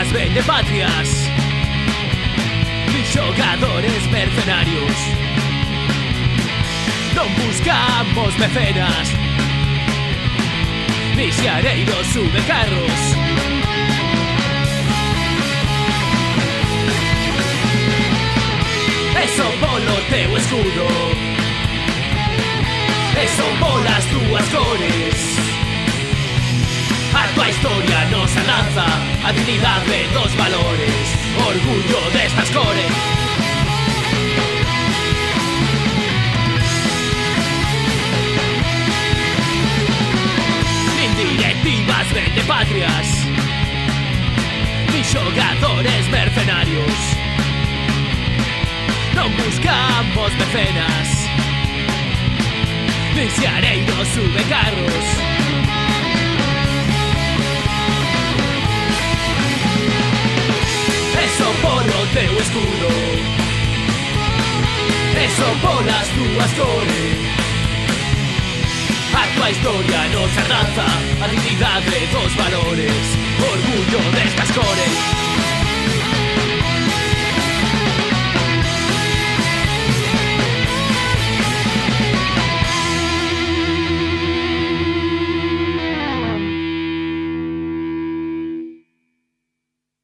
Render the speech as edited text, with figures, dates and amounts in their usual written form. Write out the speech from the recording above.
Directivas vendepatrias, nin xogadores mercenarios. Non buscamos mecenas, nin xareiros sube carros. Eso polo teu escudo, eso polas túas cores. A tua historia nos lanza a dignidade dos valores, orgullo destas cores. Nin directivas vendepatrias, nin xogadores mercenarios. Non buscamos mecenas, nin xareiros sube carros. Eso polo teu escudo, eso polas túas cores. A tua historia nos arranza a dignidade dos valores, orgullo destas cores.